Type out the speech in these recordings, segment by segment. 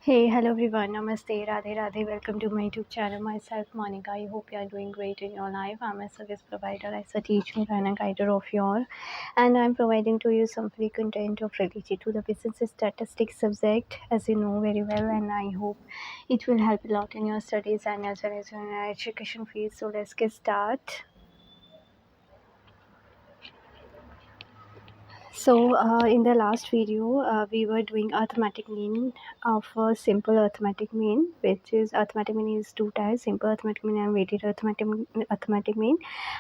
Hey, hello everyone. Namaste, Radhe Radhe. Welcome to my YouTube channel. Myself, Monica. I hope you are doing great in your life. I'm a service provider as a teacher and a guider of your, and I'm providing to you some free content of related to the business statistics subject, as you know very well, and I hope it will help a lot in your studies and as well as in your education field. So let's get started. So in the last video we were doing arithmetic mean of a simple arithmetic mean, which is arithmetic mean is two types: simple arithmetic mean and weighted arithmetic mean.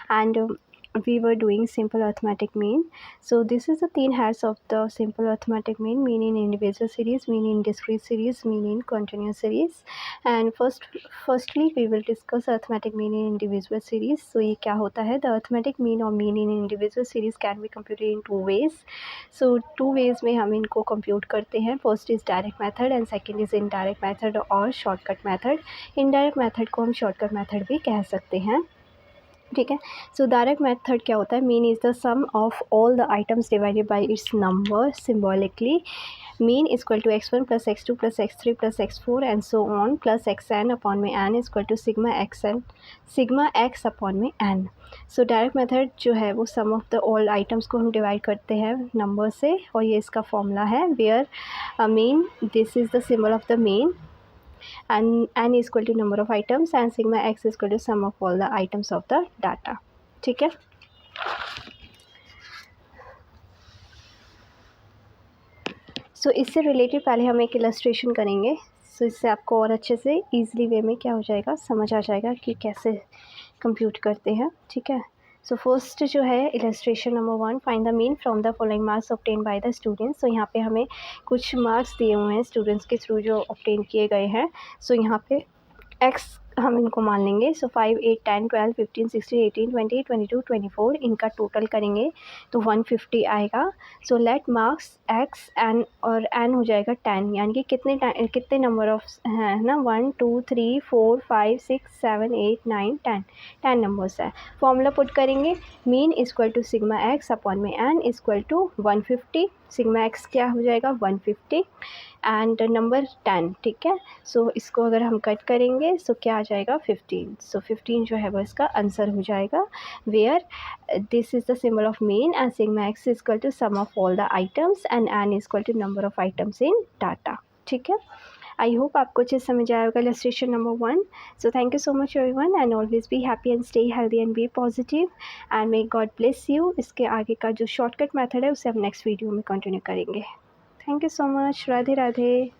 And we were doing simple arithmetic mean. So this is the three heads of the simple arithmetic mean: mean in individual series, mean in discrete series, mean in continuous series. And firstly we will discuss arithmetic mean in individual series. So ये क्या होता है? The arithmetic mean or mean in individual series can be computed in two ways. So two ways में हम इनको compute करते हैं. First is direct method and second is indirect method और shortcut method. Indirect method को हम shortcut method भी कह सकते हैं, ठीक है. सो डायरेक्ट मेथड क्या होता है? Mean is the sum of all the items divided by its number symbolically. Mean is equal to x1 plus x2 plus x3 plus x4 and so on plus xn upon में n is equal to sigma x upon में n. So direct method जो है वो sum of the all items को हम divide करते हैं number से, और ये इसका फॉर्मूला है where mean this is the symbol of the mean and n is equal to number of items and sigma x is equal to sum of all the items of the data. ठीक है. सो इससे related पहले हम एक illustration करेंगे. सो इससे आपको और अच्छे से ईजिली वे में क्या हो जाएगा, समझ आ जाएगा कि कैसे कंप्यूट करते हैं, ठीक है. सो फर्स्ट जो है illustration number 1, find the mean from the following marks obtain by the students. So यहाँ पे हमें कुछ मार्क्स दिए हुए हैं स्टूडेंट्स के थ्रू जो ऑब्टेन किए गए हैं. सो यहाँ पे एक्स हम इनको मान लेंगे. सो 5, 8, 10, 12, 15, 16, 18, 20, 22, 24 इनका टोटल करेंगे तो 150 आएगा. So let marks x n और एन हो जाएगा 10, यानी कि कितने नंबर ऑफ हैं ना, 1 2 3 4 5 6 7 8 9 10 नंबर्स है. फॉर्मूला पुट करेंगे. Mean is equal to sigma x upon में n is equal to 150. Sigma x क्या हो जाएगा 150 एंड नंबर 10, ठीक है. सो इसको अगर हम कट करेंगे सो क्या आ जाएगा 15. सो 15 जो है वो इसका आंसर हो जाएगा, where this is the symbol of mean and sigma x is equal to sum of all the items and n is equal to number of items in data. ठीक है. आई होप आपको अच्छे समझ आएगा illustration number 1. So thank you so much everyone and always be happy and stay healthy and be positive and may God bless you. इसके आगे का जो शॉर्टकट मेथड है उसे हम नेक्स्ट वीडियो में कंटिन्यू करेंगे. Thank you so much. Radhe Radhe.